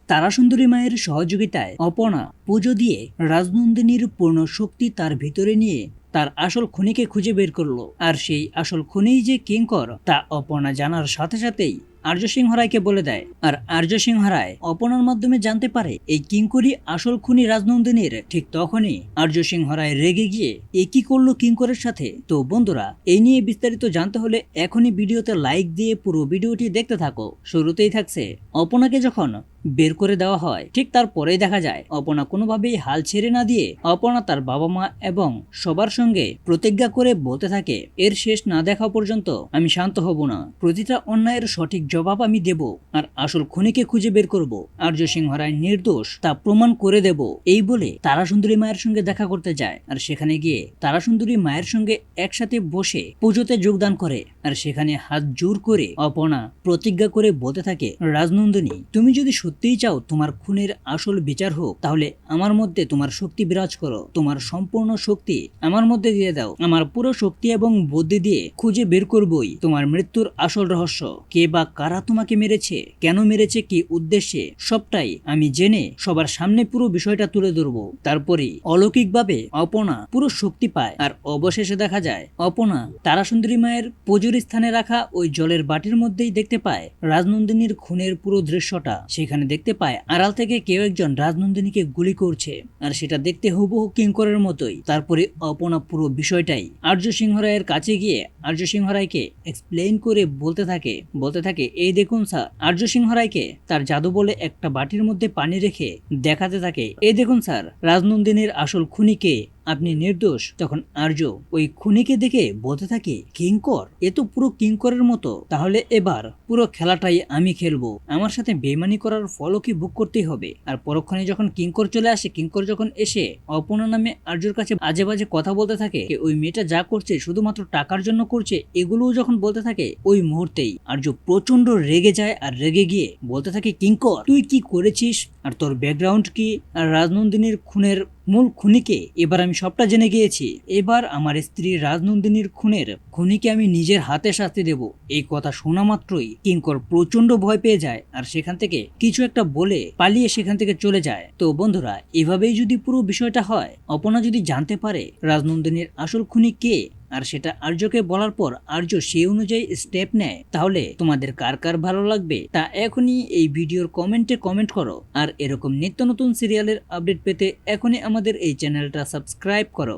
তারাসুন্দরী মায়ের সহযোগিতায় অপর্ণা পুজো দিয়ে রাজনন্দিনীর পূর্ণ শক্তি তার ভিতরে নিয়ে তার আসল খুনিকে খুঁজে বের করলো। আর সেই আসল খুনিই যে কিঙ্কর তা অপর্ণা জানার সাথে সাথেই আর্য সিংহ রায়কে বলে দেয়। আর আর্য সিংহ রায় অপর্ণার মাধ্যমে জানতে পারে এই কিঙ্করই আসল খুনি রাজনন্দিনীর। ঠিক তখনই আর্য সিংহ রায় রেগে গিয়ে এ কি করলো কিঙ্করের সাথে। তো বন্ধুরা, এই নিয়ে বিস্তারিত জানতে হলে এখনই ভিডিওতে লাইক দিয়ে পুরো ভিডিওটি দেখতে থাকো। শুরুতেই থাকছে অপর্ণাকে যখন বের করে দেওয়া হয়, ঠিক তারপরেই দেখা যায় অপর্ণা কোনোভাবেই হাল ছেড়ে না দিয়ে অপর্ণা তার বাবা মা এবং সবার সঙ্গে প্রতিজ্ঞা করে বলতে থাকে, এর শেষ না দেখা পর্যন্ত আমি শান্ত হব না। প্রতিটা অন্যায়ের সঠিক জবাব আমি দেব আর আসল খুনিকে খুঁজে বের করব। আর্য সিংহ রায় নির্দোষ তা প্রমাণ করে দেব। এই বলে তারাসুন্দরী মায়ের সঙ্গে দেখা করতে যায়। আর সেখানে গিয়ে তারাসুন্দরী মায়ের সঙ্গে একসাথে বসে পুজোতে যোগদান করে। আর সেখানে হাত জোর করে অপর্ণা প্রতিজ্ঞা করে বলতে থাকে, রাজনন্দিনী, তুমি যদি সত্যিই চাও তোমার খুনের আসল বিচার হোক, তাহলে আমার মধ্যে তোমার শক্তি বিরাজ করো। তোমার সম্পূর্ণ শক্তি আমার মধ্যে দিয়ে দাও। আমার পুরো শক্তি এবং বুদ্ধি দিয়ে খুঁজে বের করবই তোমার মৃত্যুর আসল রহস্য। কে বা কারা তোমাকে মেরেছে, কেন মেরেছে, কি উদ্দেশ্যে, সবটাই আমি জেনে সবার সামনে পুরো বিষয়টা তুলে ধরবো। তারপরে অলৌকিকভাবে অপর্ণা পুরো শক্তি পায়। আর অবশেষে দেখা যায় অপর্ণা তারাসুন্দরী মায়ের পুজোর স্থানে রাখা ওই জলের বাটির মধ্যেই দেখতে পায় রাজনন্দিনীর খুনের পুরো দৃশ্যটা। সেখানে দেখতে পায় আড়াল থেকে কেউ একজন রাজনন্দিনীকে গুলি করছে। আর সেটা দেখতে হুবহু কিঙ্করের মতোই। তারপরে অপর্ণা পুরো বিষয়টাই আর্য সিংহ রায়ের কাছে গিয়ে আর্য সিংহ রায়কে এক্সপ্লেইন করে বলতে থাকে এই দেখুন স্যার। আর্য সিংহ রায়কে তার জাদু বলে একটা বাটির মধ্যে পানি রেখে দেখাতে থাকে, এই দেখুন স্যার, রাজনন্দিনীর আসল খুনিকে, আপনি নির্দোষ। তখন আর্য ওই খুনিকে দেখে বলতে থাকে, কিঙ্কর, এ তো পুরো কিঙ্করের মতো। তাহলে এবার পুরো খেলাটাই আমি খেলবো। আমার সাথে বেইমানি করার ফলও কি ভোগ করতেই হবে। আর পরক্ষণে যখন কিঙ্কর চলে আসে, কিঙ্কর যখন এসে অপর্ণা নামে আর্যর কাছে আজে বাজে কথা বলতে থাকে, ওই মেয়েটা যা করছে শুধুমাত্র টাকার জন্য করছে, এগুলোও যখন বলতে থাকে, ওই মুহূর্তেই আর্য প্রচন্ড রেগে যায়। আর রেগে গিয়ে বলতে থাকে, কিঙ্কর, তুই কি করেছিস আর তোর ব্যাকগ্রাউন্ড কি? আর রাজনন্দিনীর খুনের মূল খুনিকে এবার আমি সবটা জেনে গিয়েছি। এবার আমার স্ত্রী রাজনন্দিনীর খুনের খুনিকে আমি নিজের হাতে শাস্তি দেব। এই কথা শোনা মাত্রই কিঙ্কর প্রচন্ড ভয় পেয়ে যায়। আর সেখান থেকে কিছু একটা বলে পালিয়ে সেখান থেকে চলে যায়। তো বন্ধুরা, এভাবেই যদি পুরো বিষয়টা হয়, অপর্ণা যদি জানতে পারে রাজনন্দিনীর আসল খুনি কে, আর সেটা আর্যকে বলার পর আর্য সেই অনুযায়ী স্টেপ নেয়, তাহলে তোমাদের কার কার ভালো লাগবে তা এখনই এই ভিডিওর কমেন্টে কমেন্ট করো। আর এরকম নিত্য নতুন সিরিয়ালের আপডেট পেতে এখনই আমাদের এই চ্যানেলটা সাবস্ক্রাইব করো।